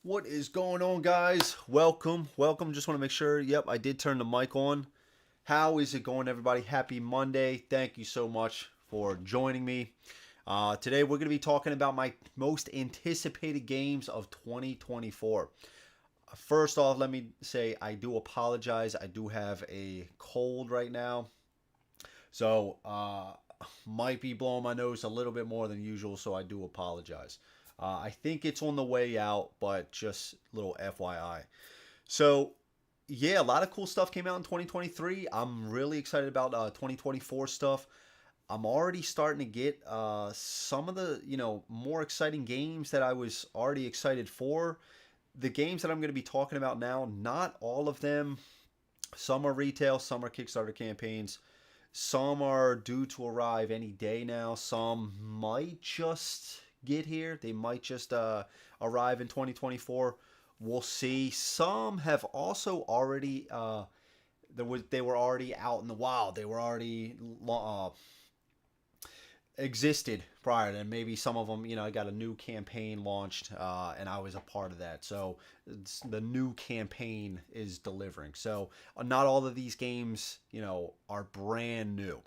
What is going on, guys? Welcome. Just want to make sure. Yep, I did turn the mic on. How is it going, everybody? Happy Monday. Thank you so much for joining me. Today, we're going to be talking about my most anticipated games of 2024. First off, let me say I do apologize. I do have a cold right now. So, might be blowing my nose a little bit more than usual, so I do apologize. I think it's on the way out, but just a little FYI. So, yeah, a lot of cool stuff came out in 2023. I'm really excited about 2024 stuff. I'm already starting to get some of the more exciting games that I was already excited for. The games that I'm going to be talking about now, not all of them. Some are retail, some are Kickstarter campaigns. Some are due to arrive any day now. Some might just get here. They might just arrive in 2024. We'll see. Some have also already they were already out in the wild. They were already existed prior. And maybe some of them, I got a new campaign launched, and I was a part of that. So the new campaign is delivering. So not all of these games, are brand new.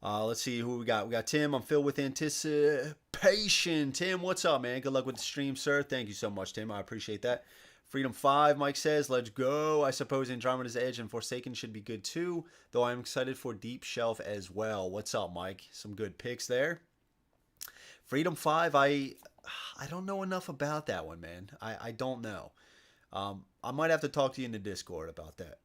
Let's see who we got. We got Tim. I'm filled with anticipation. Tim, what's up, man? Good luck with the stream, sir. Thank you so much, Tim. I appreciate that. Freedom 5, Mike says, let's go. I suppose Andromeda's Edge and Forsaken should be good too, though I'm excited for Deep Shelf as well. What's up, Mike? Some good picks there. Freedom 5, I don't know enough about that one, man. I don't know. I might have to talk to you in the Discord about that.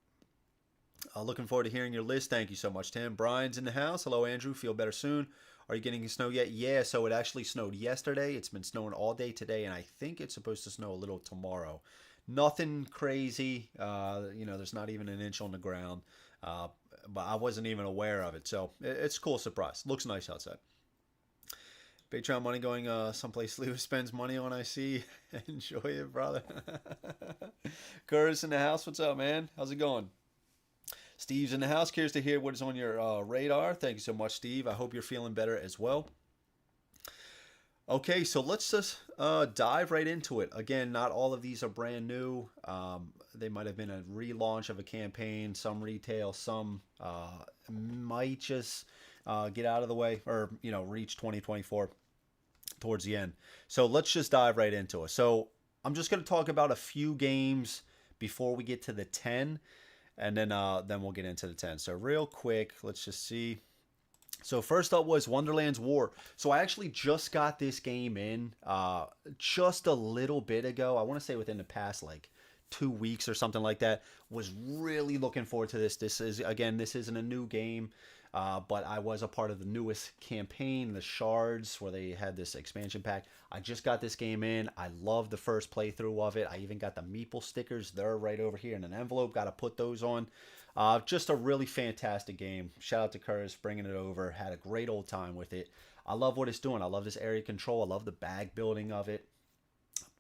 Looking forward to hearing your list. Thank you so much, Tim. Brian's in the house. Hello, Andrew. Feel better soon. Are you getting snow yet? Yeah, so it actually snowed yesterday. It's been snowing all day today, and I think it's supposed to snow a little tomorrow. Nothing crazy. There's not even an inch on the ground. But I wasn't even aware of it. So it's a cool surprise. Looks nice outside. Patreon money going someplace Leo spends money on, I see. Enjoy it, brother. Curtis in the house. What's up, man? How's it going? Steve's in the house. Curious to hear what is on your radar. Thank you so much, Steve. I hope you're feeling better as well. Okay, so let's just dive right into it. Again, not all of these are brand new. They might have been a relaunch of a campaign, some retail, some might just get out of the way or, reach 2024 towards the end. So let's just dive right into it. So I'm just going to talk about a few games before we get to the 10, and then we'll get into the 10. So real quick, let's just see. So first up was Wonderlands War. So I actually just got this game in just a little bit ago. I want to say within the past 2 weeks or something like that. Was really looking forward to this. This isn't a new game, but I was a part of the newest campaign, the Shards, where they had this expansion pack. I just got this game in. I love the first playthrough of it. I even got the Meeple stickers. They're right over here in an envelope. Got to put those on. Just a really fantastic game. Shout out to Curtis bringing it over. Had a great old time with it. I love what it's doing. I love this area control. I love the bag building of it.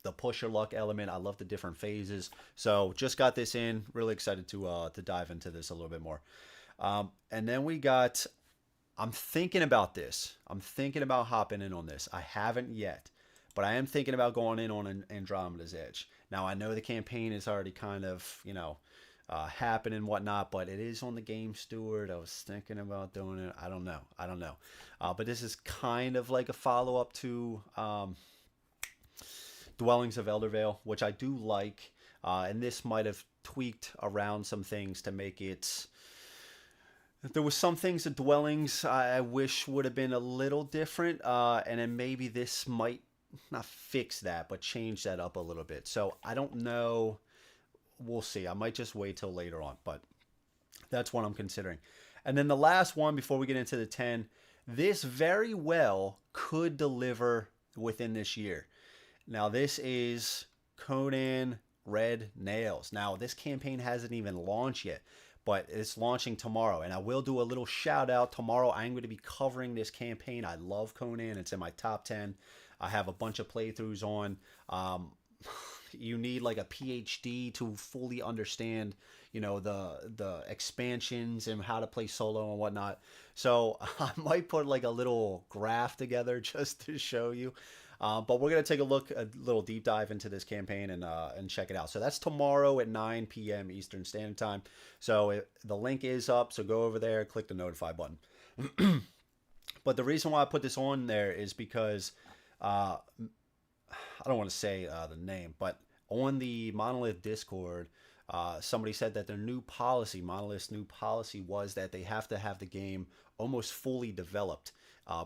The push your luck element. I love the different phases. So just got this in. Really excited to dive into this a little bit more. And then we got. I'm thinking about this. I'm thinking about hopping in on this. I haven't yet, but I am thinking about going in on Andromeda's Edge. Now I know the campaign is already kind of happen and whatnot, but it is on the Game Steward. I was thinking about doing it. I don't know. But this is kind of like a follow-up to Dwellings of Eldervale, which I do like. And this might have tweaked around some things to make it. There was some things at Dwellings I wish would have been a little different. And then maybe this might not fix that, but change that up a little bit. So I don't know. We'll see. I might just wait till later on, but that's what I'm considering. And then the last one before we get into the 10, this very well could deliver within this year. Now, this is Conan Red Nails. Now, this campaign hasn't even launched yet, but it's launching tomorrow. And I will do a little shout out tomorrow. I'm going to be covering this campaign. I love Conan. It's in my top 10. I have a bunch of playthroughs on. you need like a PhD to fully understand, the expansions and how to play solo and whatnot. So I might put like a little graph together just to show you. But we're gonna take a little deep dive into this campaign and check it out. So that's tomorrow at 9 p.m. Eastern Standard Time. So the link is up. So go over there, click the notify button. But the reason why I put this on there is because I don't want to say the name, but on the Monolith Discord, somebody said that their Monolith's new policy was that they have to have the game almost fully developed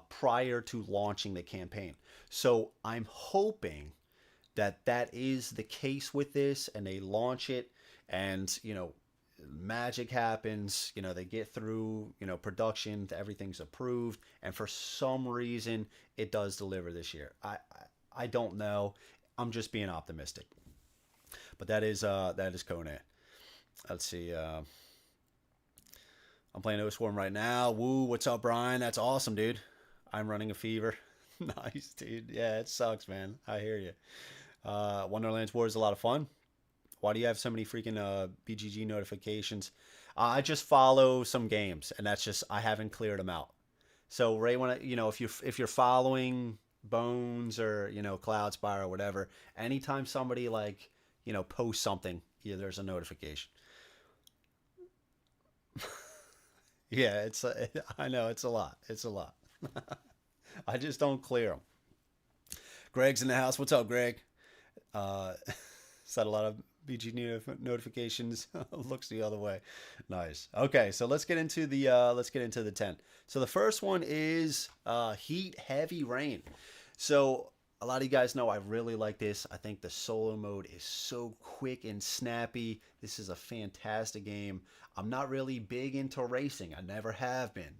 prior to launching the campaign. So I'm hoping that that is the case with this, and they launch it, and magic happens. They get through production, everything's approved, and for some reason it does deliver this year. I don't know. I'm just being optimistic. But that is Conan. Let's see. I'm playing O-Swarm right now. Woo, what's up, Brian? That's awesome, dude. I'm running a fever. Nice, dude. Yeah, it sucks, man. I hear you. Wonderlands War is a lot of fun. Why do you have so many freaking BGG notifications? I just follow some games, and that's just, I haven't cleared them out. So right when if you're following Bones or Cloud Spire or whatever, anytime somebody posts something, there's a notification. Yeah, I know it's a lot. It's a lot. I just don't clear them. Greg's in the house. What's up, Greg? Is that a lot of BG notifications? Looks the other way. Nice. Okay, so let's get into the 10. So the first one is Heat Heavy Rain. So a lot of you guys know I really like this. I think the solo mode is so quick and snappy. This is a fantastic game. I'm not really big into racing. I never have been.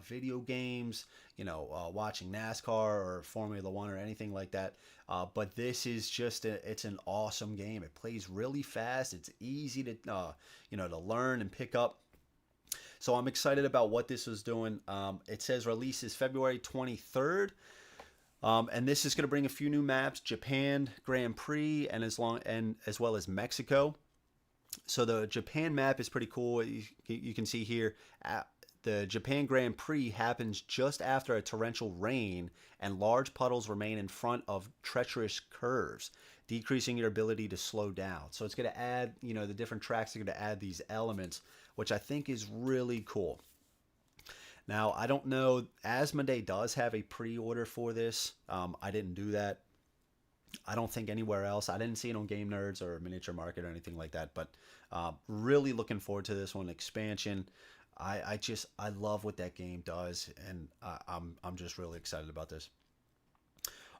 Video games, watching NASCAR or Formula One or anything like that. But this is just it's an awesome game. It plays really fast. It's easy to to learn and pick up. So I'm excited about what this is doing. It says release is February 23rd. And this is going to bring a few new maps: Japan Grand Prix and as well as Mexico. So the Japan map is pretty cool. You can see here the Japan Grand Prix happens just after a torrential rain, and large puddles remain in front of treacherous curves, decreasing your ability to slow down. So it's going to add, the different tracks are going to add these elements, which I think is really cool. Now, I don't know, Asmodee does have a pre-order for this. I didn't do that. I don't think anywhere else. I didn't see it on Game Nerds or Miniature Market or anything like that. But really looking forward to this one. Expansion. I love what that game does, and I'm just really excited about this.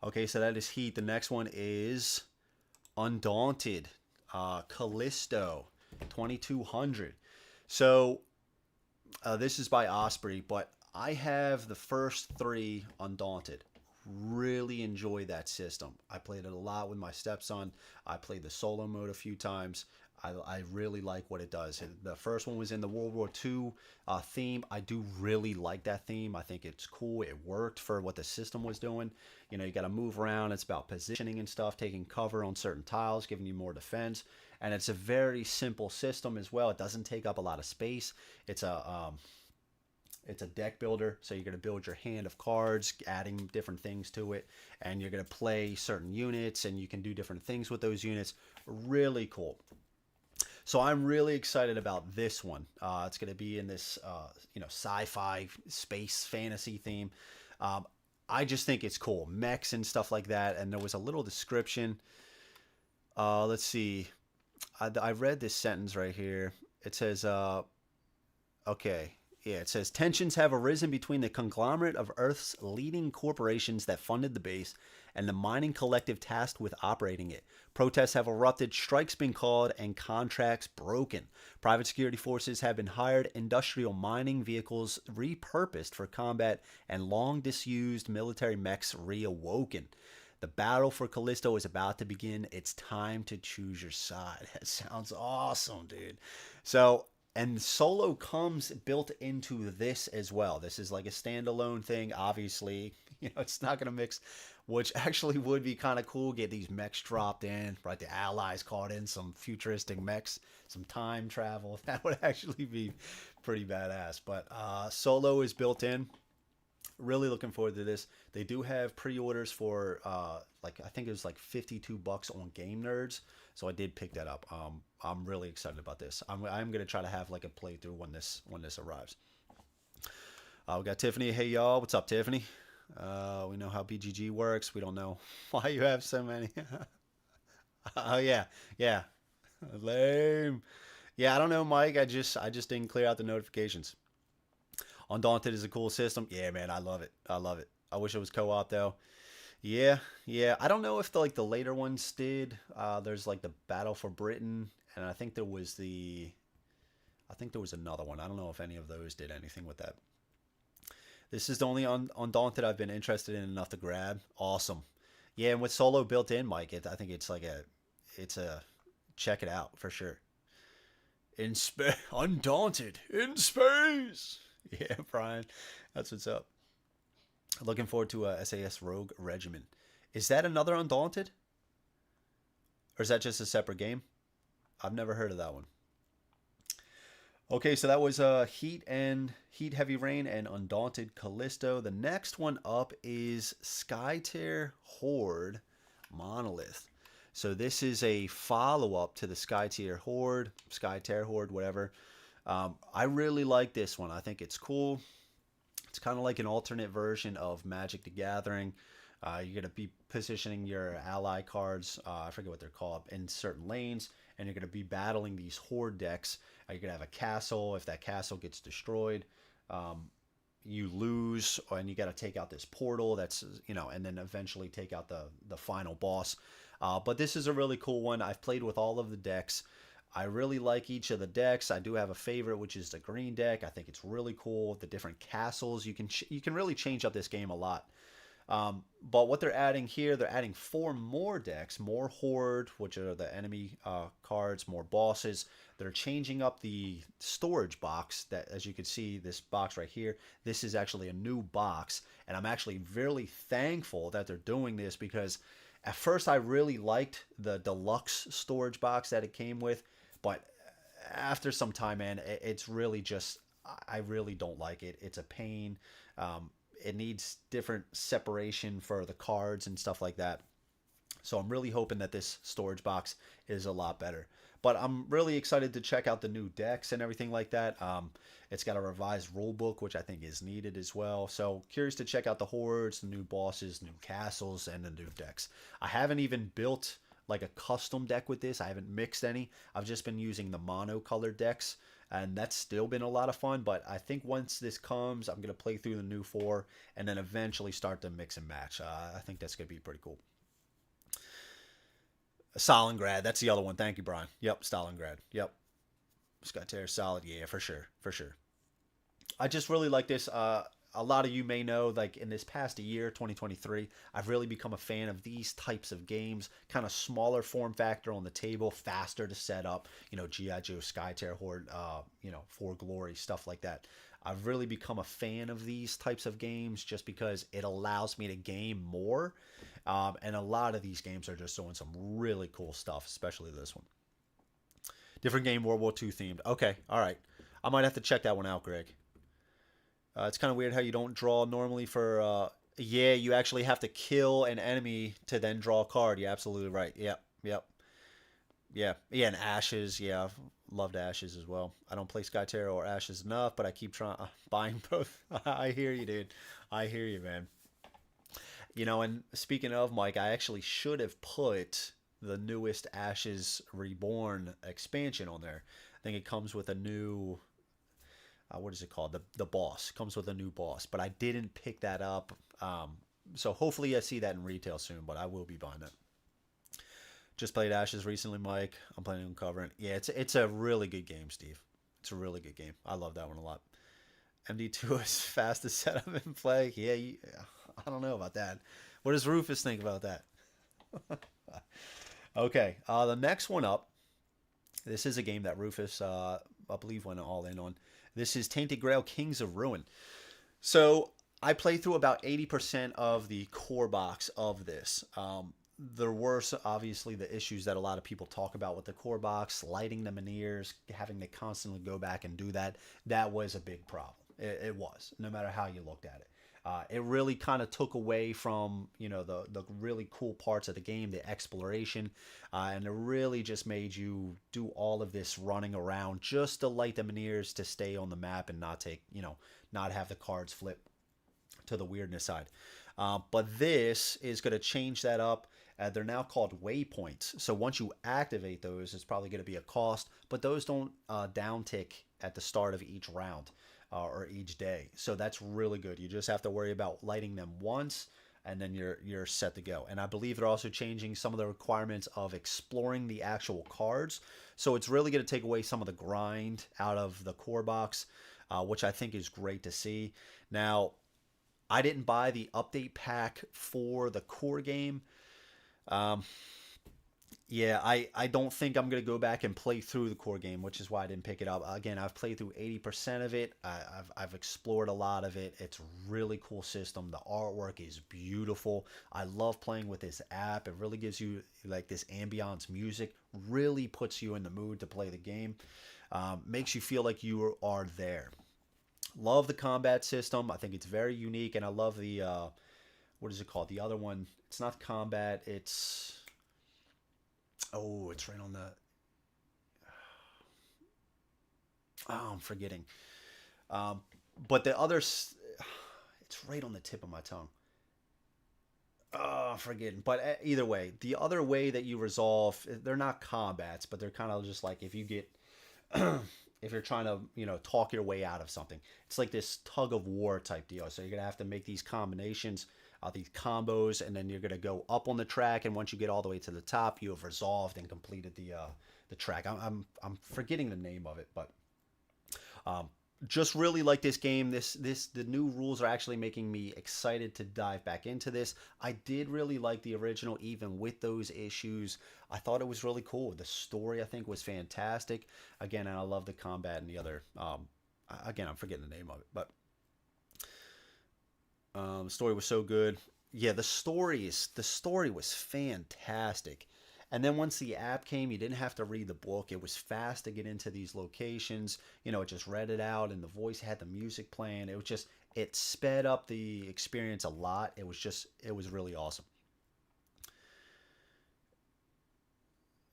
Okay, so that is Heat. The next one is Undaunted, Callisto, 2200. So this is by Osprey, but I have the first 3 Undaunted. Really enjoy that system. I played it a lot with my stepson. I played the solo mode a few times. I really like what it does. The first one was in the World War II theme. I do really like that theme. I think it's cool. It worked for what the system was doing. You got to move around. It's about positioning and stuff, taking cover on certain tiles, giving you more defense. And it's a very simple system as well. It doesn't take up a lot of space. It's a deck builder, so you're going to build your hand of cards, adding different things to it, and you're going to play certain units, and you can do different things with those units. Really cool. So I'm really excited about this one. It's going to be in this sci-fi space fantasy theme. I just think it's cool. Mechs and stuff like that, and there was a little description. Let's see. I read this sentence right here. It says, okay. Yeah, it says, tensions have arisen between the conglomerate of Earth's leading corporations that funded the base and the mining collective tasked with operating it. Protests have erupted, strikes been called, and contracts broken. Private security forces have been hired, industrial mining vehicles repurposed for combat, and long disused military mechs reawoken. The battle for Callisto is about to begin. It's time to choose your side. That sounds awesome, dude. So... and solo comes built into this as well. This is like a standalone thing. Obviously, It's not going to mix, which actually would be kind of cool. Get these mechs dropped in, right? The allies caught in some futuristic mechs, some time travel. That would actually be pretty badass. But solo is built in. Really looking forward to this. They do have pre-orders for like I think it was like $52 on Game Nerds, so I did pick that up. I'm really excited about this. I'm gonna try to have like a playthrough when this arrives. We got Tiffany. Hey y'all, what's up, Tiffany? We know how BGG works. We don't know why you have so many. Oh yeah, lame. Yeah, I don't know, Mike. I just didn't clear out the notifications. Undaunted is a cool system. Yeah, man, I love it. I love it. I wish it was co-op though. Yeah. I don't know if the later ones did. There's like the Battle for Britain, and I think there was another one. I don't know if any of those did anything with that. This is the only Undaunted I've been interested in enough to grab. Awesome. Yeah, and with solo built in, Mike, I think it's a check it out for sure. Undaunted in space. Yeah, Brian, that's what's up. Looking forward to a SAS Rogue Regiment. Is that another Undaunted? Or is that just a separate game? I've never heard of that one. Okay, so that was Heat, Heavy Rain, and Undaunted Callisto. The next one up is Skytear Horde Monolith. So this is a follow-up to the Skytear Horde, whatever. I really like this one. I think it's cool. It's kind of like an alternate version of Magic the Gathering. You're going to be positioning your ally cards, I forget what they're called, in certain lanes, and you're going to be battling these Horde decks. You're going to have a castle. If that castle gets destroyed, you lose, and you got to take out this portal that's, and then eventually take out the final boss. But this is a really cool one. I've played with all of the decks. I really like each of the decks. I do have a favorite, which is the green deck. I think it's really cool. The different castles. You can really change up this game a lot. But what they're adding here, they're adding 4 more decks, more Horde, which are the enemy cards, more bosses. They're changing up the storage box. That, as you can see, this box right here, this is actually a new box. And I'm actually really thankful that they're doing this, because at first I really liked the deluxe storage box that it came with. But after some time, man, it's really just, I really don't like it. It's a pain. It needs different separation for the cards and stuff like that. So I'm really hoping that this storage box is a lot better. But I'm really excited to check out the new decks and everything like that. It's got a revised rule book, which I think is needed as well. So curious to check out the hordes, the new bosses, new castles, and the new decks. I haven't even built like a custom deck with this. I haven't mixed any. I've just been using the mono colored decks, and that's still been a lot of fun. But I think once this comes, I'm going to play through the new 4 and then eventually start to mix and match. I think that's going to be pretty cool. Stalingrad, that's the other one. Thank you, Brian. Yep, Stalingrad. Yep. Skytear solid. Yeah, for sure. I just really like this. A lot of you may know, like in this past year, 2023, I've really become a fan of these types of games. Kind of smaller form factor on the table, faster to set up. G.I. Joe, Skytear, Horde, For Glory, stuff like that. I've really become a fan of these types of games just because it allows me to game more. And a lot of these games are just doing some really cool stuff, especially this one. Different game, World War II themed. Okay, all right. I might have to check that one out, Greg. It's kind of weird how you don't draw normally for... yeah, you actually have to kill an enemy to then draw a card. You're absolutely right. Yep. Yeah, and Ashes. Yeah, I've loved Ashes as well. I don't play Skytear or Ashes enough, but I keep trying buying both. I hear you, dude. I hear you, man. And speaking of, Mike, I actually should have put the newest Ashes Reborn expansion on there. I think it comes with a new... what is it called? The boss. Comes with a new boss. But I didn't pick that up. So hopefully I see that in retail soon, but I will be buying it. Just played Ashes recently, Mike. I'm planning on covering it. Yeah, it's a really good game, Steve. It's a really good game. I love that one a lot. MD2 is fast to set up and play. Yeah, I don't know about that. What does Rufus think about that? Okay, the next one up. This is a game that Rufus, I believe, went all in on. This is Tainted Grail, Kings of Ruin. So I played through about 80% of the core box of this. There were obviously the issues that a lot of people talk about with the core box, lighting the menhirs, having to constantly go back and do that. That was a big problem. It was, no matter how you looked at it. It really kind of took away from the really cool parts of the game, the exploration, and it really just made you do all of this running around just to light the menhirs to stay on the map and not take not have the cards flip to the weirdness side. But this is going to change that up. They're now called waypoints. So once you activate those, it's probably going to be a cost, but those don't downtick at the start of each round or each day. So that's really good. You just have to worry about lighting them once, and then you're set to go. And I believe they're also changing some of the requirements of exploring the actual cards. So it's really going to take away some of the grind out of the core box, which I think is great to see. Now, I didn't buy the update pack for the core game. Yeah, I don't think I'm going to go back and play through the core game, which is why I didn't pick it up. Again, I've played through 80% of it. I've explored a lot of it. It's a really cool system. The artwork is beautiful. I love playing with this app. It really gives you like this ambiance music, really puts you in the mood to play the game. Makes you feel like you are there. Love the combat system. I think it's very unique, and I love the what is it called? The other one. It's not combat. It's it's right on the. Oh, I'm forgetting. But the others, it's right on the tip of my tongue. Oh, I'm forgetting. But either way, the other way that you resolve, they're not combats, but they're kind of just like if you get if you're trying to talk your way out of something, it's like this tug of war type deal. So you're gonna have to make these combinations, these combos, and then you're gonna go up on the track, and once you get all the way to the top, you have resolved and completed the track. I'm forgetting the name of it, but just really like this game. The new rules are actually making me excited to dive back into this. I did really like the original, even with those issues. I thought it was really cool. The story, I think, was fantastic. Again, and I love the combat and the other. Again, I'm forgetting the name of it, but the story was so good. Yeah, the story was fantastic. And then once the app came, you didn't have to read the book. It was fast to get into these locations. It just read it out, and the voice had the music playing. It sped up the experience a lot. It was really awesome.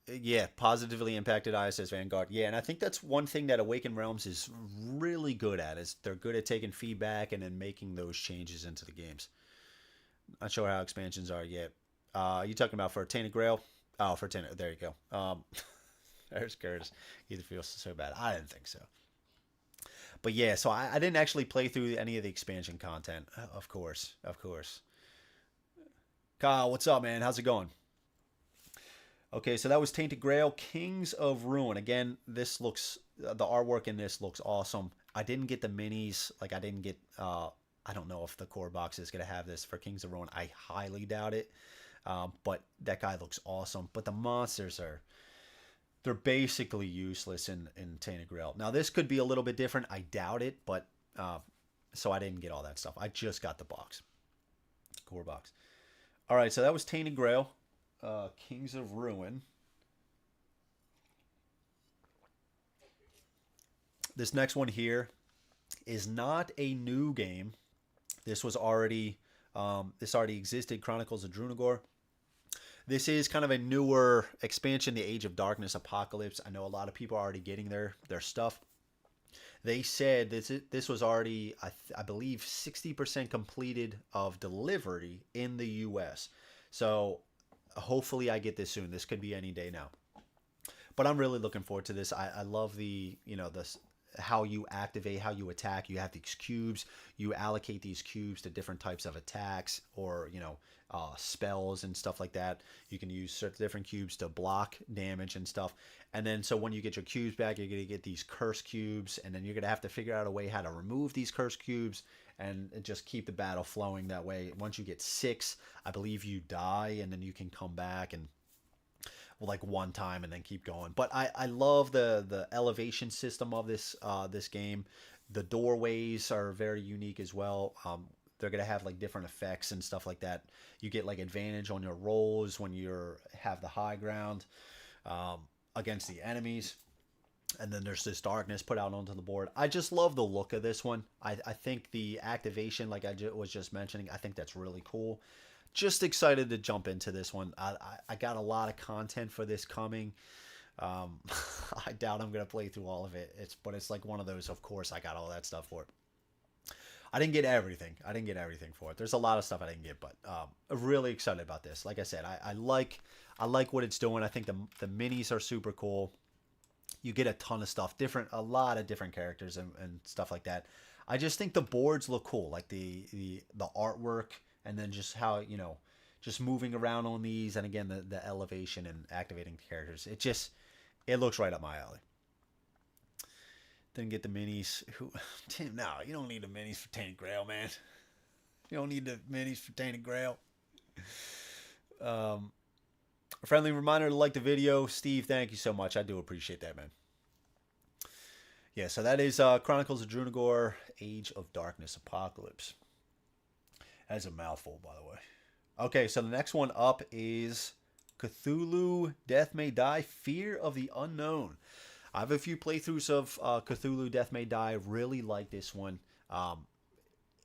Yeah, positively impacted ISS Vanguard. Yeah, and I think that's one thing that Awakened Realms is really good at, is they're good at taking feedback and then making those changes into the games. Not sure how expansions are yet. You talking about for Tainted Grail? Oh, for 10. There you go. There's Curtis. He feels so bad. I didn't think so. But yeah, so I didn't actually play through any of the expansion content. Of course. Of course. Kyle, what's up, man? How's it going? Okay, so that was Tainted Grail, Kings of Ruin. Again, the artwork in this looks awesome. I didn't get the minis. Like, I didn't get, I don't know if the core box is going to have this for Kings of Ruin. I highly doubt it. But that guy looks awesome. But the monsters they're basically useless in Tainted Grail. Now, this could be a little bit different. I doubt it, but so I didn't get all that stuff. I just got the box, core box. All right, so that was Tainted Grail, Kings of Ruin. This next one here is not a new game. This was already this already existed. Chronicles of Drunagor. This is kind of a newer expansion, the Age of Darkness Apocalypse. I know a lot of people are already getting their stuff. They said this was already, I believe, 60% completed of delivery in the U.S. So hopefully I get this soon. This could be any day now. But I'm really looking forward to this. I love the how you activate, how you attack. You have these cubes. You allocate these cubes to different types of attacks or spells and stuff like that. You can use certain different cubes to block damage and stuff. And then so when you get your cubes back, you're going to get these curse cubes, and then you're going to have to figure out a way how to remove these curse cubes and just keep the battle flowing that way. Once you get 6, I believe you die, and then you can come back and like one time and then keep going. But I love the elevation system of this game. The doorways are very unique as well. They're going to have like different effects and stuff like that. You get like advantage on your rolls when you have the high ground against the enemies. And then there's this darkness put out onto the board. I just love the look of this one. I think the activation, like I was just mentioning, I think that's really cool. Just excited to jump into this one. I got a lot of content for this coming. I doubt I'm going to play through all of it. But it's like one of those, of course, I got all that stuff for it. I didn't get everything. I didn't get everything for it. There's a lot of stuff I didn't get, but I'm really excited about this. Like I said, I like what it's doing. I think the minis are super cool. You get a ton of stuff, a lot of different characters and stuff like that. I just think the boards look cool, like the artwork, and then just how, just moving around on these, and again the elevation and activating the characters. It looks right up my alley. Didn't get the minis. Tim, no, you don't need the minis for Tainted Grail, man. You don't need the minis for Tainted Grail. A friendly reminder to like the video. Steve, thank you so much. I do appreciate that, man. Yeah, so that is Chronicles of Drunagor, Age of Darkness Apocalypse. That's a mouthful, by the way. Okay, so the next one up is Cthulhu Death May Die, Fear of the Unknown. I have a few playthroughs of Cthulhu Death May Die. Really like this one.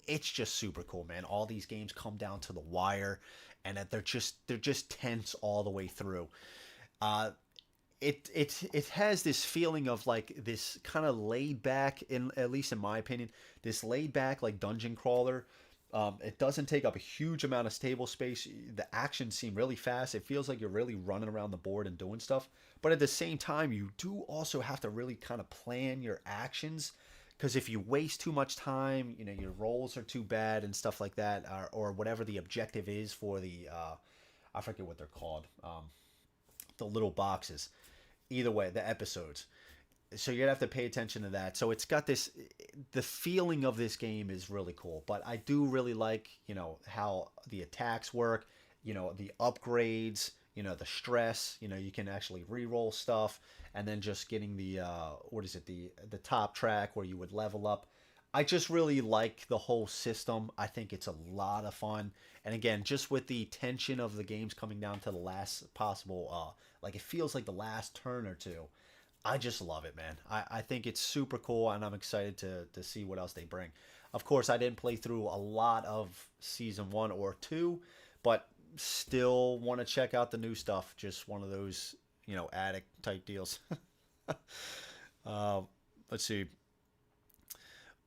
It's just super cool, man. All these games come down to the wire, and that they're just tense all the way through. It has this feeling of like this kind of laid back, at least in my opinion, this laid back like dungeon crawler. It doesn't take up a huge amount of table space. The actions seem really fast. It feels like you're really running around the board and doing stuff. But at the same time, you do also have to really kind of plan your actions, because if you waste too much time, your rolls are too bad and stuff like that, or whatever the objective is for the, I forget what they're called, the little boxes. Either way, the episodes. So you're going to have to pay attention to that. So it's got this, the feeling of this game is really cool. But I do really like, how the attacks work, the upgrades, the stress, you can actually re-roll stuff, and then just getting the, the top track where you would level up. I just really like the whole system. I think it's a lot of fun. And again, just with the tension of the games coming down to the last possible, like it feels like the last turn or two. I just love it, man. I think it's super cool, and I'm excited to see what else they bring. Of course, I didn't play through a lot of Season 1 or 2, but still want to check out the new stuff. Just one of those, addict type deals. Let's see.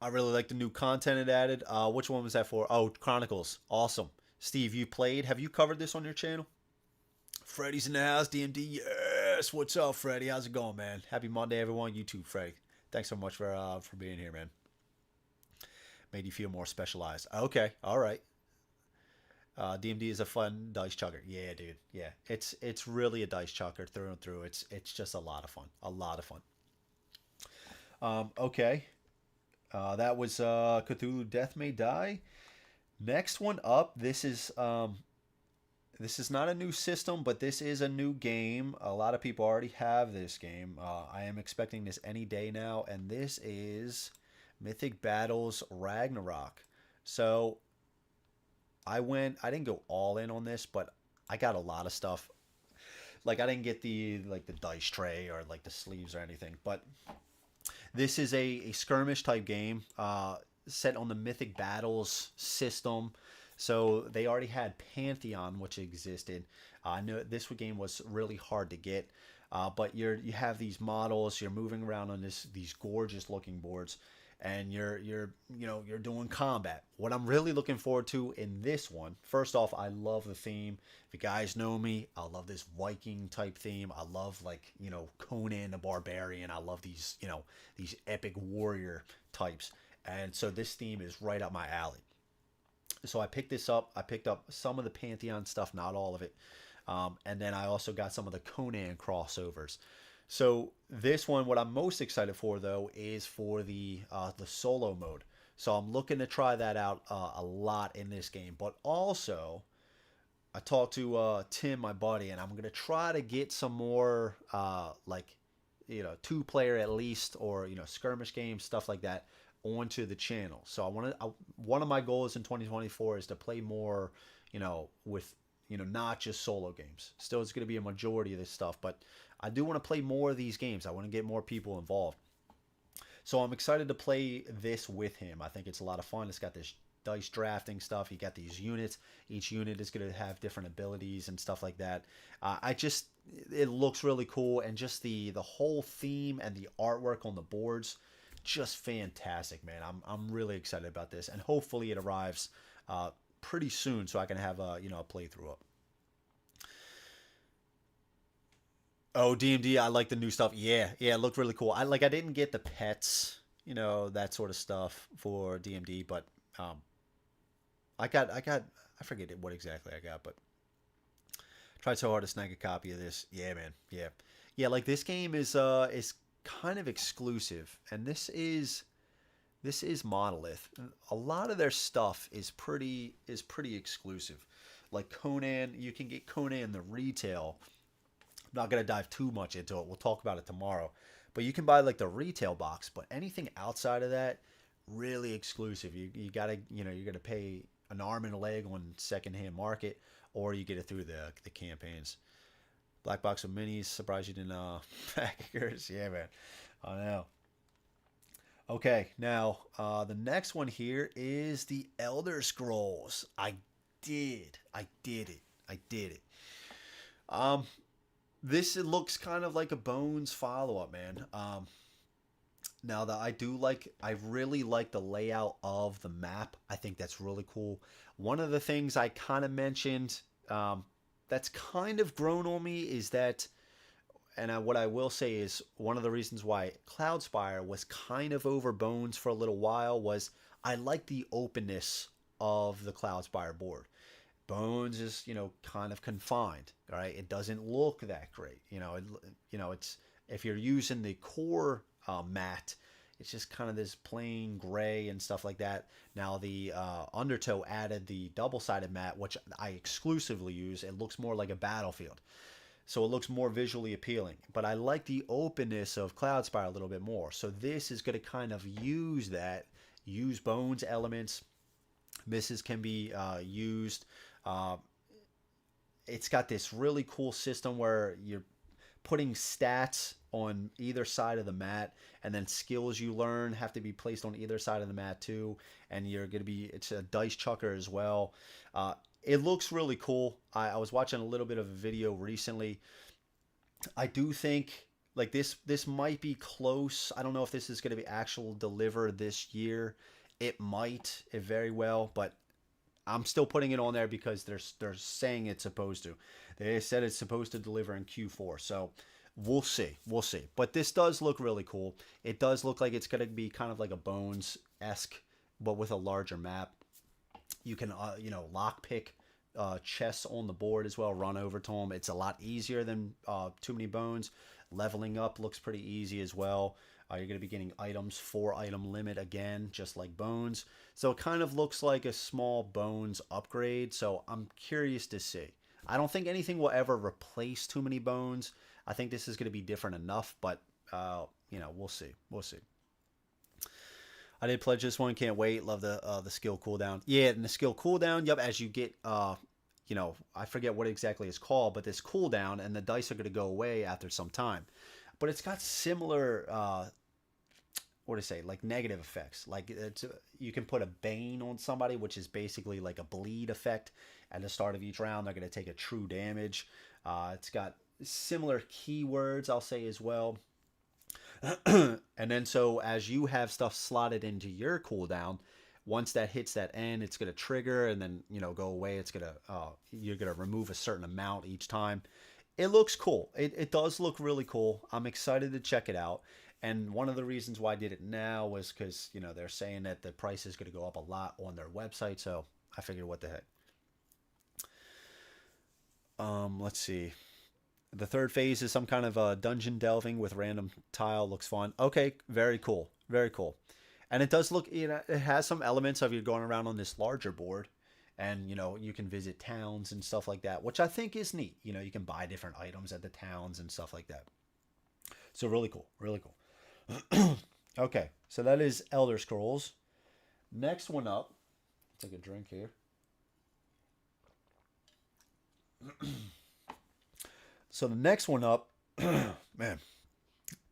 I really like the new content it added. Which one was that for? Oh, Chronicles. Awesome. Steve, you played. Have you covered this on your channel? Freddy's in the house, DMD. Yes. What's up, Freddy? How's it going, man? Happy Monday, everyone. You too, Freddy. Thanks so much for being here, man. Made you feel more specialized. Okay. All right. DMD is a fun dice chucker. Yeah, dude. Yeah. It's really a dice chucker through and through. It's just a lot of fun. A lot of fun. Okay. That was Cthulhu Death May Die. Next one up, this is not a new system, but this is a new game. A lot of people already have this game. I am expecting this any day now, and this is Mythic Battles Ragnarok. So I didn't go all in on this, but I got a lot of stuff. Like I didn't get the dice tray or like the sleeves or anything, but this is a skirmish type game set on the Mythic Battles system. So they already had Pantheon, which existed. I know this game was really hard to get, but you have these models. You're moving around on these gorgeous looking boards, and you're doing combat. What I'm really looking forward to in this one, first off, I love the theme. If you guys know me, I love this Viking type theme. I love Conan the Barbarian. I love these epic warrior types, and so this theme is right up my alley. So I picked this up. I picked up some of the Pantheon stuff, not all of it. And then I also got some of the Conan crossovers. So this one, what I'm most excited for, though, is for the solo mode. So I'm looking to try that out a lot in this game. But also, I talked to Tim, my buddy, and I'm going to try to get some more, 2-player at least, or, skirmish games, stuff like that, onto the channel. So one of my goals in 2024 is to play more, with, not just solo games. Still, it's going to be a majority of this stuff, but I do want to play more of these games. I want to get more people involved. So I'm excited to play this with him. I think it's a lot of fun. It's got this dice drafting stuff. You got these units. Each unit is going to have different abilities and stuff like that. It looks really cool, and just the whole theme and the artwork on the boards, just fantastic, man. I'm really excited about this, and hopefully it arrives pretty soon so I can have a playthrough up. Oh, DMD, I like the new stuff. Yeah, it looked really cool. I didn't get the pets, that sort of stuff for DMD, but I forget what exactly I got, but tried so hard to snag a copy of this. Yeah, man. Yeah. Like, this game is kind of exclusive, and this is Monolith. A lot of their stuff is pretty exclusive. Like Conan, you can get Conan the retail. I'm not gonna dive too much into it. We'll talk about it tomorrow. But you can buy like the retail box, but anything outside of that, really exclusive. You gotta you're gonna pay an arm and a leg on secondhand market, or you get it through the campaigns. Black box of minis. Surprised you didn't pack yours. Yeah, man. I know. Okay, now the next one here is the Elder Scrolls. I did it. This looks kind of like a Bones follow-up, man. Now that I really like the layout of the map. I think that's really cool. One of the things I kind of mentioned that's kind of grown on me is that, and what I will say is one of the reasons why Cloudspire was kind of over Bones for a little while was I like the openness of the Cloudspire board. Bones is, kind of confined, right? It doesn't look that great. It's, if you're using the core mat, it's just kind of this plain gray and stuff like that. Now the Undertow added the double-sided mat, which I exclusively use. It looks more like a battlefield, so it looks more visually appealing. But I like the openness of Cloudspire a little bit more. So this is going to kind of use Bones elements. Misses can be used. It's got this really cool system where you're putting stats on either side of the mat, and then skills you learn have to be placed on either side of the mat too. And it's a dice chucker as well. It looks really cool. I was watching a little bit of a video recently. I do think like this might be close. I don't know if this is going to be actual deliver this year. It might, it very well, but I'm still putting it on there because they're saying it's supposed to. They said it's supposed to deliver in Q4, so we'll see. But this does look really cool. It does look like it's going to be kind of like a Bones-esque, but with a larger map. You can lockpick chests on the board as well, run over to them. It's a lot easier than Too Many Bones. Leveling up looks pretty easy as well. You're going to be getting items, 4-item limit again, just like Bones. So it kind of looks like a small Bones upgrade. So I'm curious to see. I don't think anything will ever replace Too Many Bones. I think this is going to be different enough, but we'll see. I did pledge this one. Can't wait. Love the skill cooldown. Yeah, and the skill cooldown. Yep, as you get I forget what exactly it's called, but this cooldown and the dice are going to go away after some time. But it's got similar like negative effects. Like you can put a Bane on somebody, which is basically like a bleed effect. At the start of each round, they're going to take a true damage. It's got similar keywords, I'll say, as well. And then so as you have stuff slotted into your cooldown, once that hits that end, it's going to trigger and then go away. It's going to you're going to remove a certain amount each time. It looks cool. It does look really cool. I'm excited to check it out. And one of the reasons why I did it now was because, they're saying that the price is going to go up a lot on their website. So I figured, what the heck. Let's see. The third phase is some kind of dungeon delving with random tile. Looks fun. Okay, very cool. Very cool. And it does look, it has some elements of you going around on this larger board. And, you can visit towns and stuff like that, which I think is neat. You can buy different items at the towns and stuff like that. So really cool. Really cool. Okay, so that is Elder Scrolls. Next one up. Take a drink here. So the next one up, man,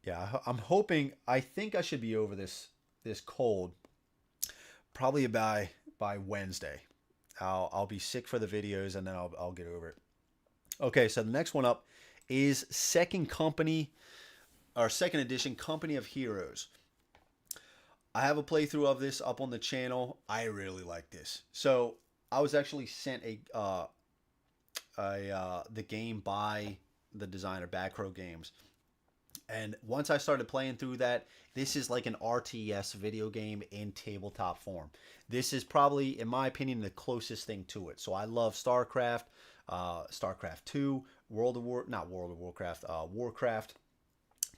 yeah, I'm hoping. I think I should be over this cold probably by Wednesday. I'll be sick for the videos and then I'll get over it. Okay, so the next one up is Second Company or Second Edition Company of Heroes. I have a playthrough of this up on the channel. I really like this. So I was actually sent the game by the designer Backrow Games, and once I started playing through that, this is like an RTS video game in tabletop form. This is probably, in my opinion, the closest thing to it. So I love StarCraft, StarCraft 2, World of Warcraft, Warcraft,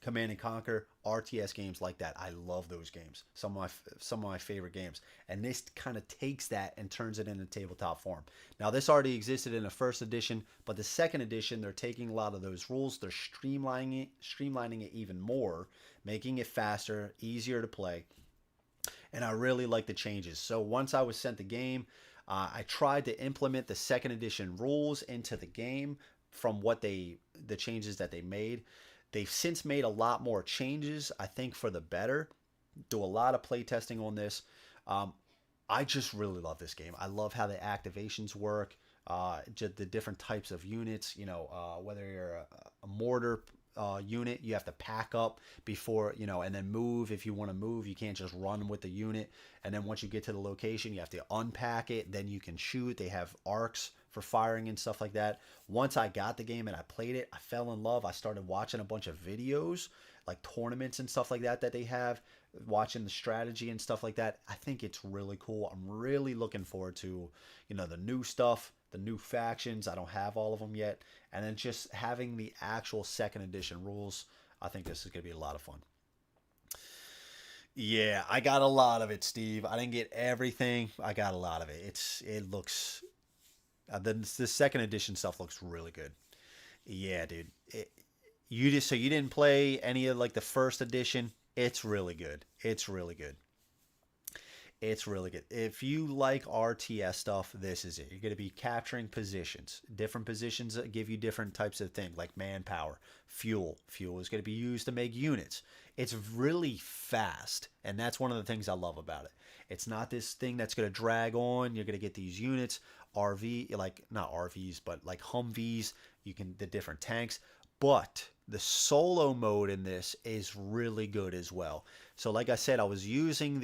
Command and Conquer, RTS games like that. I love those games. Some of my favorite games. And this kind of takes that and turns it into tabletop form. Now this already existed in the first edition, but the second edition they're taking a lot of those rules, they're streamlining it even more, making it faster, easier to play. And I really like the changes. So once I was sent the game, I tried to implement the second edition rules into the game from the changes that they made. They've since made a lot more changes, I think, for the better. Do a lot of playtesting on this. I just really love this game. I love how the activations work, just the different types of units. Whether you're a mortar unit, you have to pack up before, and then move. If you want to move, you can't just run with the unit. And then once you get to the location, you have to unpack it. Then you can shoot. They have arcs for firing and stuff like that. Once I got the game and I played it, I fell in love. I started watching a bunch of videos, like tournaments and stuff like that they have, watching the strategy and stuff like that. I think it's really cool. I'm really looking forward to, the new stuff, the new factions. I don't have all of them yet. And then just having the actual second edition rules. I think this is going to be a lot of fun. Yeah, I got a lot of it, Steve. I didn't get everything. I got a lot of it. It looks the second edition stuff looks really good. Yeah, dude. You didn't play any of like the first edition. It's really good. It's really good. It's really good. If you like RTS stuff, this is it. You're going to be capturing positions. Different positions that give you different types of things, like manpower, fuel. Fuel is going to be used to make units. It's really fast, and that's one of the things I love about it. It's not this thing that's going to drag on. You're going to get these units, like not RVs, but like Humvees. The different tanks, but the solo mode in this is really good as well. So, like I said, I was using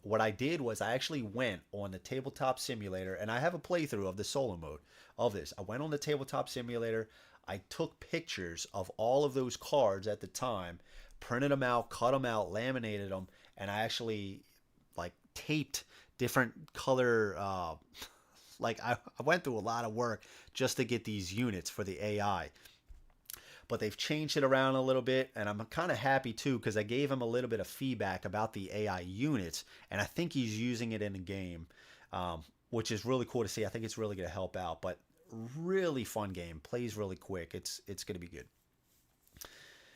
what I did was I actually went on the tabletop simulator, and I have a playthrough of the solo mode of this. I went on the tabletop simulator. I took pictures of all of those cards at the time, printed them out, cut them out, laminated them, and I actually like taped different color. I went through a lot of work just to get these units for the AI. But they've changed it around a little bit, and I'm kind of happy too because I gave him a little bit of feedback about the AI units, and I think he's using it in the game, which is really cool to see. I think it's really going to help out. But really fun game, plays really quick. It's going to be good.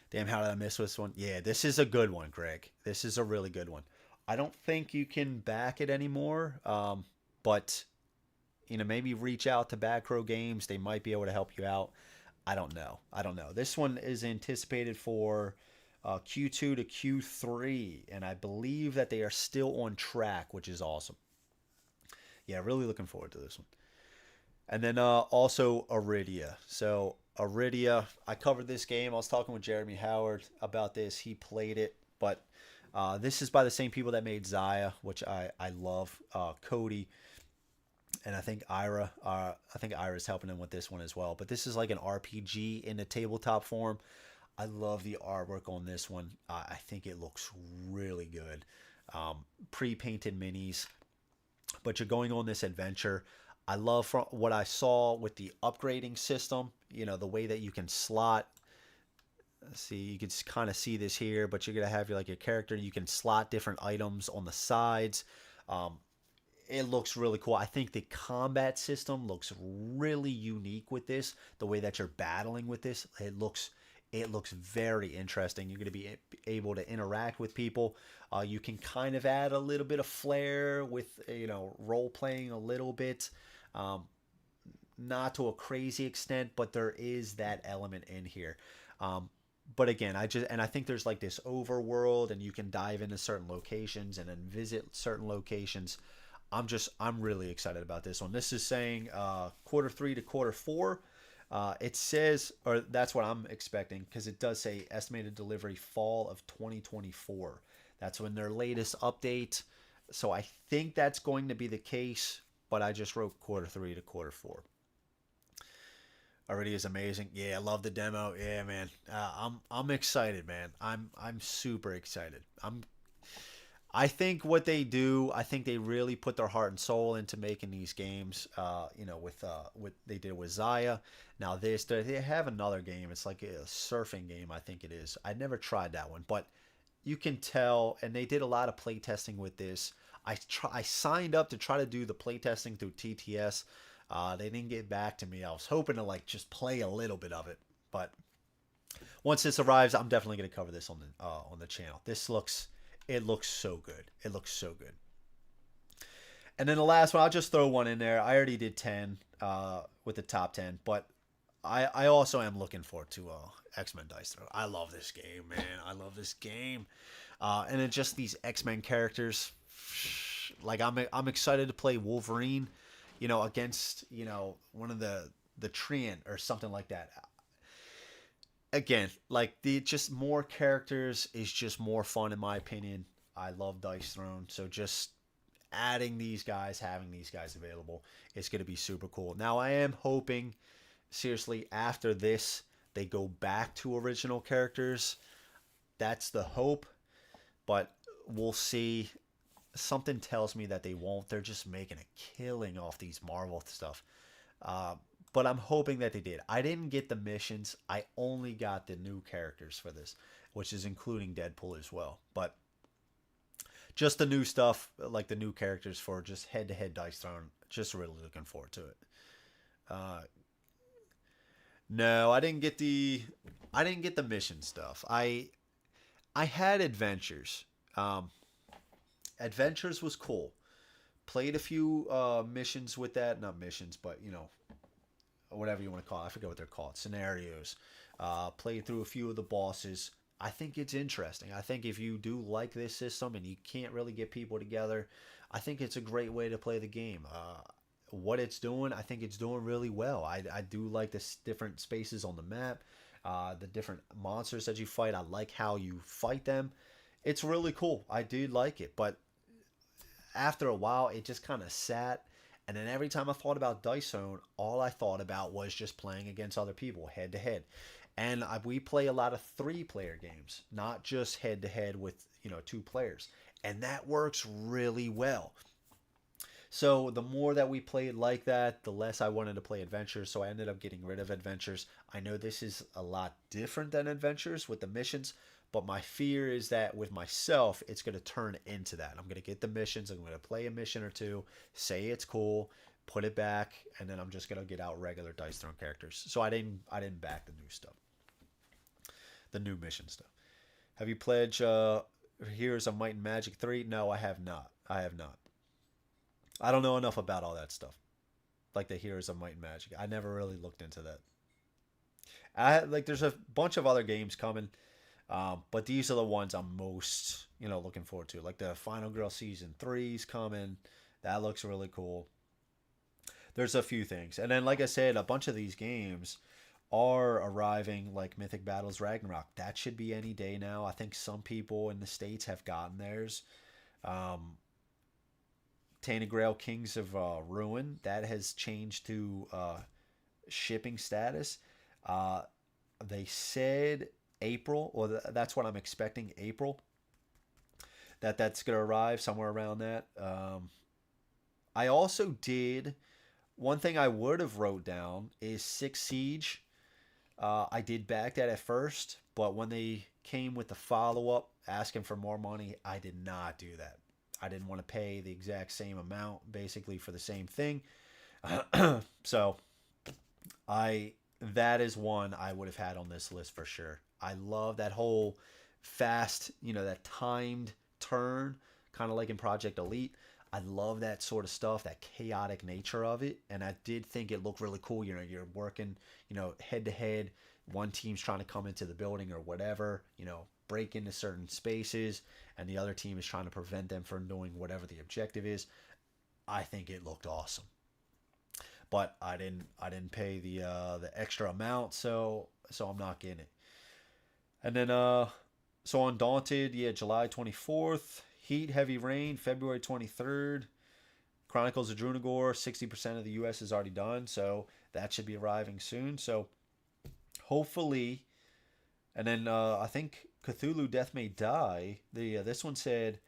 Damn, how did I miss this one? Yeah, this is a good one, Greg. This is a really good one. I don't think you can back it anymore, but maybe reach out to Backrow Games. They might be able to help you out. I don't know. This one is anticipated for Q2 to Q3, and I believe that they are still on track, which is awesome. Yeah, really looking forward to this one. And then also Aridia. So Aridia, I covered this game. I was talking with Jeremy Howard about this. He played it, but this is by the same people that made Zaya, which I love. Cody. And I think Ira's helping him with this one as well. But this is like an RPG in the tabletop form. I love the artwork on this one. I think it looks really good. Pre-painted minis. But you're going on this adventure. I love from what I saw with the upgrading system. The way that you can slot. See, you can kind of see this here. But you're going to have your character. You can slot different items on the sides. It looks really cool. I think the combat system looks really unique with this. The way that you're battling with this, it looks It looks very interesting. You're going to be able to interact with people. You can kind of add a little bit of flair with, role playing a little bit. Not to a crazy extent, but there is that element in here. But again, I think there's like this overworld, and you can dive into certain locations and then visit certain locations. I'm really excited about this one. This is saying Q3 to Q4. It says, or that's what I'm expecting, because it does say estimated delivery fall of 2024. That's when their latest update. So I think that's going to be the case, but I just wrote Q3 to Q4. Aridia is amazing. Yeah, I love the demo. Yeah, man. I'm excited, man. I'm super excited. I think what they do, I think they really put their heart and soul into making these games. With what they did with Zaya. Now they have another game. It's like a surfing game, I think it is. I never tried that one, but you can tell, and they did a lot of playtesting with this. I signed up to try to do the playtesting through TTS. They didn't get back to me. I was hoping to just play a little bit of it, but once this arrives, I'm definitely going to cover this on the channel. It looks so good. It looks so good. And then the last one, I'll just throw one in there. I already did 10 with the top 10, but I also am looking forward to X-Men Dice Throne. I love this game, man. I love this game. And then just these X-Men characters. Like I'm excited to play Wolverine, against, one of the Treant or something like that. Again, just more characters is just more fun in my opinion. I love Dice Throne, so just adding these guys, having these guys available, it's going to be super cool. Now I am hoping, seriously, after this, they go back to original characters. That's the hope, but we'll see. Something tells me that they won't. They're just making a killing off these Marvel stuff. But I'm hoping that they did. I didn't get the missions. I only got the new characters for this, which is including Deadpool as well. But just the new stuff, like the new characters for just head-to-head Dice Throne. Just really looking forward to it. No, I didn't get the mission stuff. I had adventures. Adventures was cool. Played a few missions with that. Not missions, but whatever you want to call it. I forget what they're called. Scenarios. Played through a few of the bosses. I think it's interesting. I think if you do like this system and you can't really get people together, I think it's a great way to play the game. What it's doing, I think it's doing really well. I do like the different spaces on the map, the different monsters that you fight. I like how you fight them. It's really cool. I do like it, but after a while, it just kind of sat. And then every time I thought about Dice Zone, all I thought about was just playing against other people, head to head. And we play a lot of 3-player games, not just head to head with 2 players, and that works really well. So the more that we played like that, the less I wanted to play Adventures. So I ended up getting rid of Adventures. I know this is a lot different than Adventures with the missions, but my fear is that with myself, it's going to turn into that. I'm going to get the missions. I'm going to play a mission or two, say it's cool, put it back, and then I'm just going to get out regular Dice Throne characters. So I didn't back the new stuff, the new mission stuff. Have you pledged Heroes of Might and Magic 3? No, I have not. I don't know enough about all that stuff, like the Heroes of Might and Magic. I never really looked into that. There's a bunch of other games coming. But these are the ones I'm most, looking forward to. Like the Final Girl Season 3's coming. That looks really cool. There's a few things. And then, like I said, a bunch of these games are arriving, like Mythic Battles Ragnarok. That should be any day now. I think some people in the States have gotten theirs. Tainted Grail Kings of Ruin, that has changed to shipping status. They said April, or that's what I'm expecting, April, that's going to arrive somewhere around that. I also did, one thing I would have wrote down is Six Siege. I did back that at first, but when they came with the follow-up asking for more money, I did not do that. I didn't want to pay the exact same amount basically for the same thing. So I that is one I would have had on this list for sure. I love that whole fast, that timed turn, kind of like in Project Elite. I love that sort of stuff, that chaotic nature of it, and I did think it looked really cool. You're working, head to head. One team's trying to come into the building or whatever, break into certain spaces, and the other team is trying to prevent them from doing whatever the objective is. I think it looked awesome, but I didn't pay the extra amount, so I'm not getting it. And then so Undaunted, yeah, July 24th. Heat, Heavy Rain, February 23rd. Chronicles of Drunagor, 60% of the US is already done, so that should be arriving soon. So hopefully, and then I think Cthulhu Death May Die. This one said,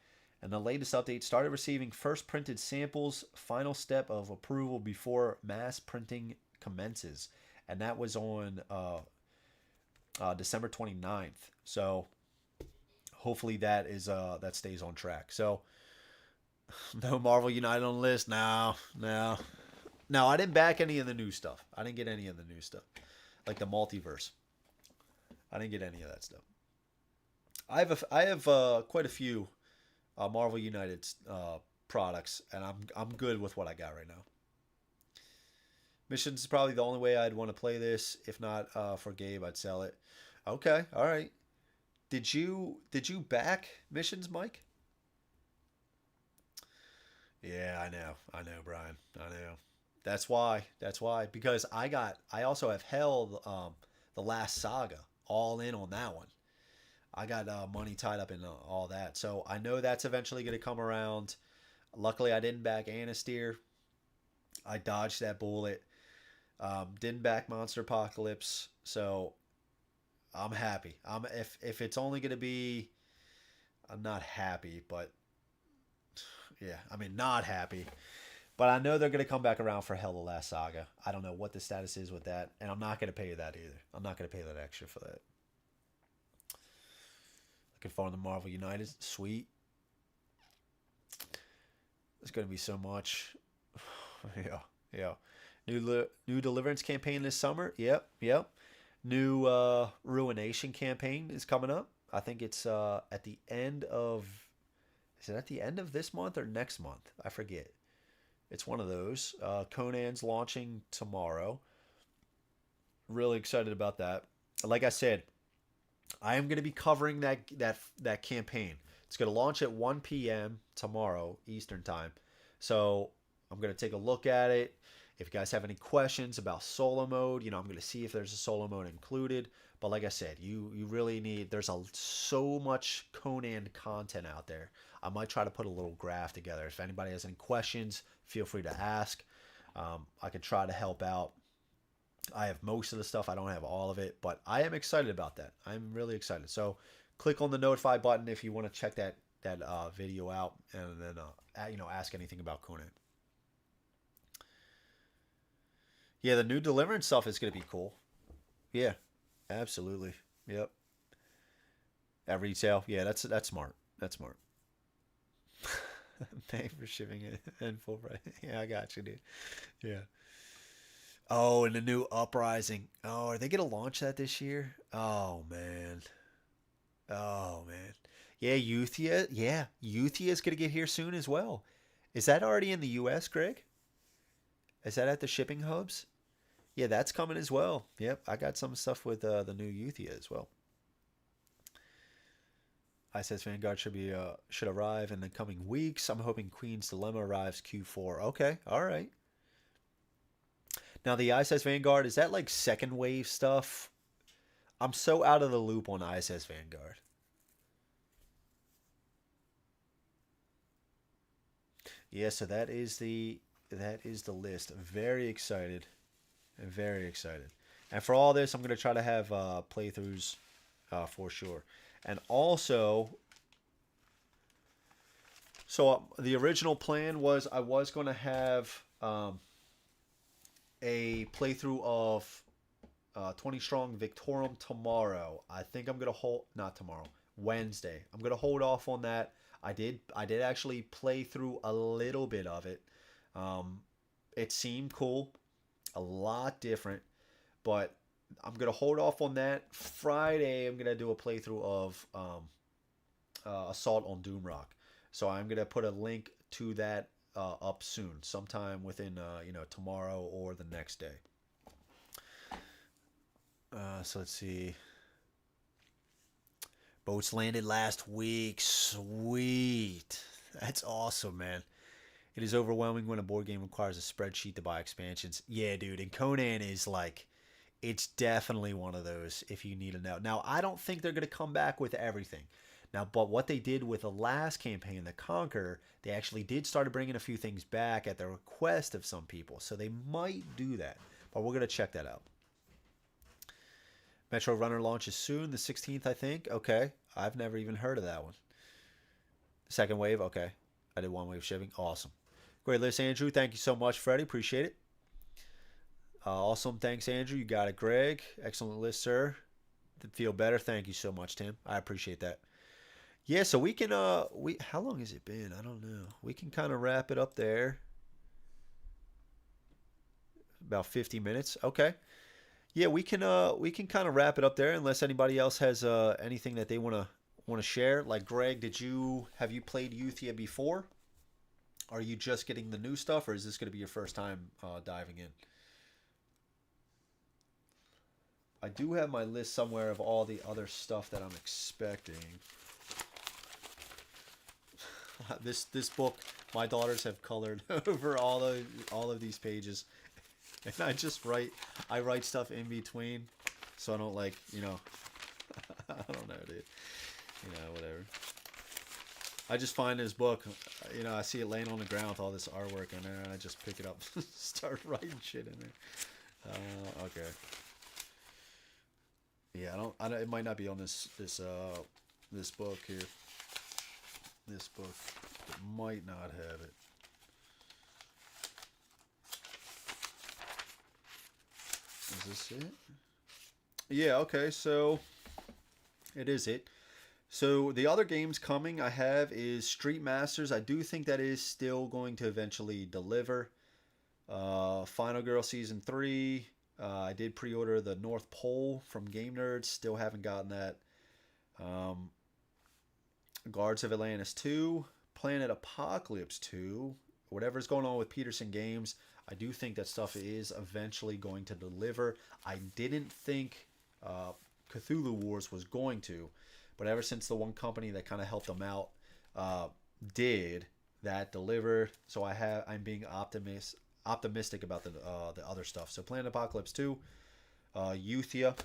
and the latest update started receiving first printed samples, final step of approval before mass printing commences. And that was on December 29th. So hopefully that stays on track. So no Marvel United on the list. No. I didn't back any of the new stuff. I didn't get any of the new stuff, like the multiverse. I didn't get any of that stuff. I have quite a few Marvel United products, and I'm good with what I got right now. Missions is probably the only way I'd want to play this. If not for Gabe, I'd sell it. Okay, all right. Did you back Missions, Mike? Yeah, I know, Brian. I know. That's why. Because I also have held the last saga all in on that one. I got money tied up in all that. So I know that's eventually going to come around. Luckily, I didn't back Anasteer. I dodged that bullet. Didn't back Monster Apocalypse. So I'm happy. If it's only going to be... I'm not happy, but... Yeah, I mean, not happy. But I know they're going to come back around for Hell the Last Saga. I don't know what the status is with that. And I'm not going to pay that either. I'm not going to pay that extra for that. Looking forward to Marvel United. Sweet. There's going to be so much. Yeah. New Deliverance campaign this summer. Yep. New Ruination campaign is coming up. I think it's at the end of... Is it at the end of this month or next month? I forget. It's one of those. Conan's launching tomorrow. Really excited about that. Like I said, I am going to be covering that campaign. It's going to launch at 1 p.m. tomorrow Eastern time. So I'm going to take a look at it. If you guys have any questions about solo mode, I'm going to see if there's a solo mode included. But like I said, you really need... There's so much Conan content out there. I might try to put a little graph together. If anybody has any questions, feel free to ask. I can try to help out. I have most of the stuff. I don't have all of it, but I am excited about that. I'm really excited. So click on the notify button if you want to check that video out, and then ask anything about Conan. Yeah, the new Deliverance stuff is going to be cool. Yeah, absolutely. Yep. At retail, yeah, that's smart. That's smart. Paying for shipping it and full price. Yeah, I got you, dude. Yeah. Oh, and the new Uprising. Oh, are they gonna launch that this year? Oh man. Yeah, Euthia. Yeah, Euthia is gonna get here soon as well. Is that already in the U.S., Greg? Is that at the shipping hubs? Yeah, that's coming as well. Yep, I got some stuff with the new Euthia as well. ISS Vanguard should arrive in the coming weeks. I'm hoping Queen's Dilemma arrives Q4. Okay, all right. Now the ISS Vanguard, is that like second wave stuff? I'm so out of the loop on ISS Vanguard. Yeah, so that is the list. Very excited. Very excited. And for all this, I'm going to try to have playthroughs for sure. And also, so the original plan was I was going to have a playthrough of 20 Strong Victorum tomorrow. I think I'm going to not tomorrow, Wednesday. I'm going to hold off on that. I did actually play through a little bit of it. It seemed cool, a lot different, but I'm gonna hold off on that. Friday, I'm gonna do a playthrough of Assault on Doomrock. So I'm gonna put a link to that up soon, sometime within tomorrow or the next day. So let's see. Boats landed last week. Sweet. That's awesome, man. It is overwhelming when a board game requires a spreadsheet to buy expansions. Yeah, dude. And Conan is like, it's definitely one of those if you need to know. Now, I don't think they're going to come back with everything. Now, but what they did with the last campaign, the Conquer, they actually did start bringing a few things back at the request of some people. So they might do that. But we're going to check that out. Metro Runner launches soon, the 16th, I think. Okay. I've never even heard of that one. Second wave. Okay. I did one wave shipping. Awesome. Great list, Andrew. Thank you so much, Freddie. Appreciate it. Awesome. Thanks, Andrew. You got it, Greg. Excellent list, sir. Feel better. Thank you so much, Tim. I appreciate that. Yeah, so we can how long has it been? I don't know. We can kind of wrap it up there. About 50 minutes. Okay. Yeah, we can kind of wrap it up there unless anybody else has anything that they want to share. Like Greg, have you played Uthia before? Are you just getting the new stuff, or is this going to be your first time diving in? I do have my list somewhere of all the other stuff that I'm expecting. This book, my daughters have colored over all of these pages, and I write stuff in between, so I don't I don't know, dude. Whatever. I just find this book, I see it laying on the ground with all this artwork in there, and I just pick it up, start writing shit in there. Okay. Yeah, I don't. It might not be on this book here. This book, it might not have it. Is this it? Yeah. Okay. So it is it. So the other games coming I have is Street Masters. I do think that is still going to eventually deliver. Final Girl Season 3. I did pre-order the North Pole from Game Nerds. Still haven't gotten that. Guards of Atlantis 2. Planet Apocalypse 2. Whatever's going on with Peterson Games, I do think that stuff is eventually going to deliver. I didn't think Cthulhu Wars was going to. But ever since the one company that kind of helped them out did, that delivered. So I'm being optimistic about the other stuff. So Planet Apocalypse 2, Uthia,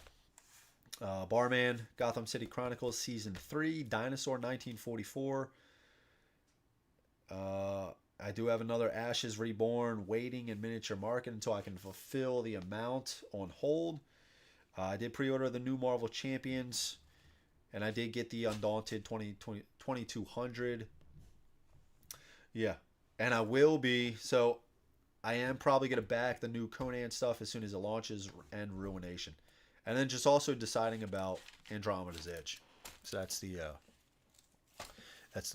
Barman, Gotham City Chronicles Season 3, Dinosaur 1944. I do have another Ashes Reborn waiting in miniature market until I can fulfill the amount on hold. I did pre-order the new Marvel Champions. And I did get the Undaunted 2200. Yeah. And I will be. So I am probably going to back the new Conan stuff as soon as it launches and Ruination. And then just also deciding about Andromeda's Edge. So that's the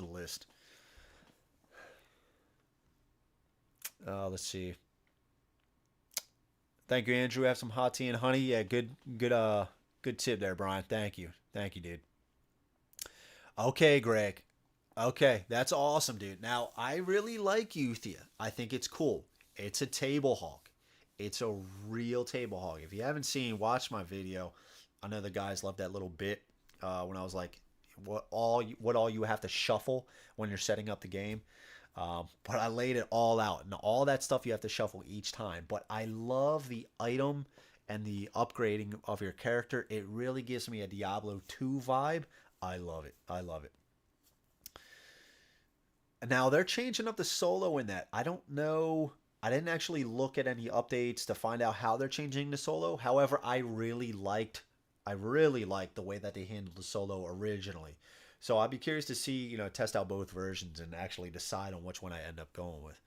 list. Let's see. Thank you, Andrew. Have some hot tea and honey. Yeah, good tip there, Brian. Thank you, dude. Okay, Greg. Okay, that's awesome, dude. Now, I really like Uthia. I think it's cool. It's a table hog. It's a real table hog. If you haven't seen, watch my video. I know the guys love that little bit when I was like, what all you have to shuffle when you're setting up the game. But I laid it all out, and all that stuff you have to shuffle each time. But I love the item and the upgrading of your character. It really gives me a Diablo 2 vibe. I love it. Now they're changing up the solo in that. I don't know. I didn't actually look at any updates to find out how they're changing the solo. However, I really liked the way that they handled the solo originally. So I'd be curious to see, test out both versions and actually decide on which one I end up going with.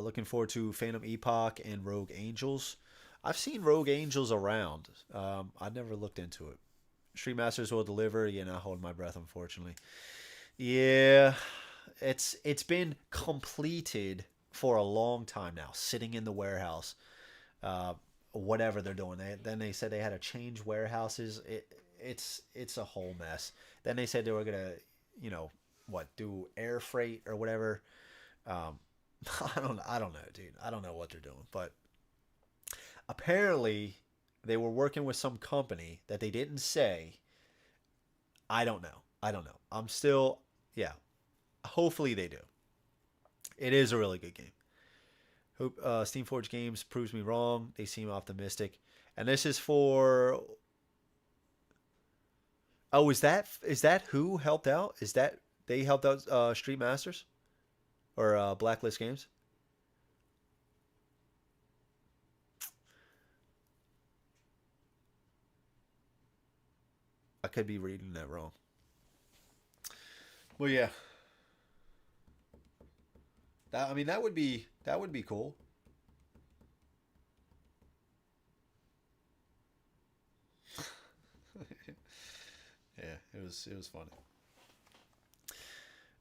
Looking forward to Phantom Epoch and Rogue Angels. I've seen Rogue Angels around. I've never looked into it. Street Masters will deliver. Yeah, not holding my breath, unfortunately. Yeah, it's been completed for a long time now, sitting in the warehouse. whatever they're doing. Then they said they had to change warehouses. It's a whole mess. Then they said they were gonna, do air freight or whatever. Um, I don't know, dude. I don't know what they're doing, but apparently they were working with some company that they didn't say. I don't know. I don't know. I'm still, yeah. Hopefully they do. It is a really good game. Hope Steamforged Games proves me wrong. They seem optimistic, and this is for. Oh, is that who helped out? Is that they helped out Street Masters or Blacklist Games? I could be reading that wrong. Well, yeah. That would be cool. Yeah, it was funny.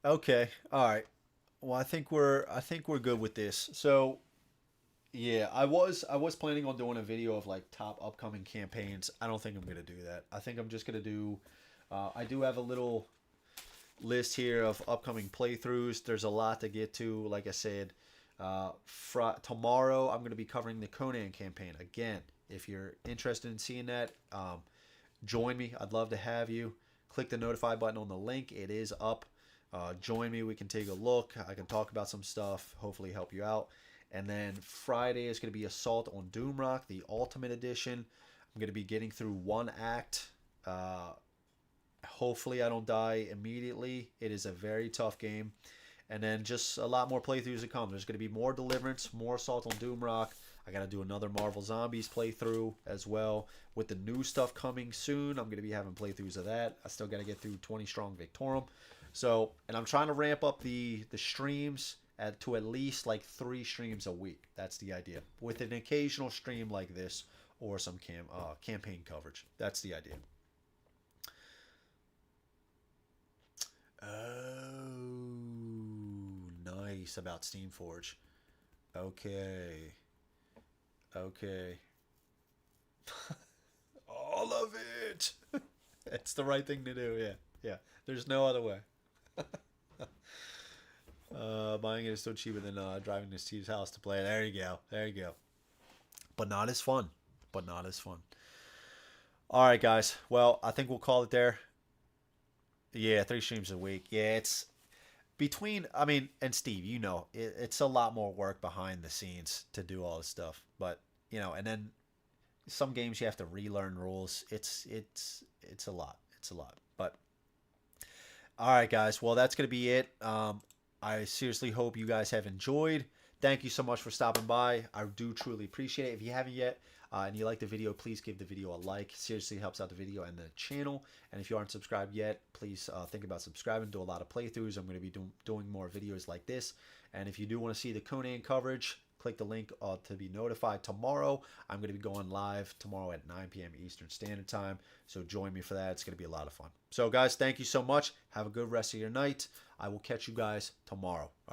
Okay, all right. Well, I think we're good with this. So yeah, I was planning on doing a video of like top upcoming campaigns. I don't think I'm gonna do that. I think I'm just gonna do. I do have a little list here of upcoming playthroughs. There's a lot to get to. Like I said, tomorrow I'm going to be covering the Conan campaign again. If you're interested in seeing that, join me. I'd love to have you. Click the notify button on the link. It is up. Join me. We can take a look. I can talk about some stuff. Hopefully help you out. And then Friday is going to be Assault on Doomrock, the Ultimate Edition. I'm going to be getting through one act. Hopefully I don't die immediately. It is a very tough game. And then just a lot more playthroughs to come. There's going to be more Deliverance, more Assault on Doomrock. I got to do another Marvel Zombies playthrough as well. With the new stuff coming soon, I'm going to be having playthroughs of that. I still got to get through 20 Strong Victorum. So, and I'm trying to ramp up the streams to at least like 3 streams a week. That's the idea. With an occasional stream like this or some campaign coverage. That's the idea. Oh, nice about Steamforge. Okay. Okay. All of it. It's the right thing to do. Yeah. Yeah. There's no other way. Buying it is still cheaper than driving to Steve's house to play. There you go. There you go. But not as fun. But not as fun. All right, guys. Well, I think we'll call it there. Yeah, 3 streams a week. Yeah, it's between. I mean, and Steve, it's a lot more work behind the scenes to do all this stuff. But and then some games you have to relearn rules. It's a lot. It's a lot. But all right, guys. Well, that's gonna be it. I seriously hope you guys have enjoyed. Thank you so much for stopping by. I do truly appreciate it. If you haven't yet, and you like the video, please give the video a like. Seriously helps out the video and the channel. And if you aren't subscribed yet, please think about subscribing. Do a lot of playthroughs. I'm going to be doing more videos like this. And if you do want to see the Conan coverage, click the link to be notified. Tomorrow, I'm going to be going live tomorrow at 9 p.m. Eastern Standard Time. So join me for that. It's going to be a lot of fun. So guys, thank you so much. Have a good rest of your night. I will catch you guys tomorrow. All right.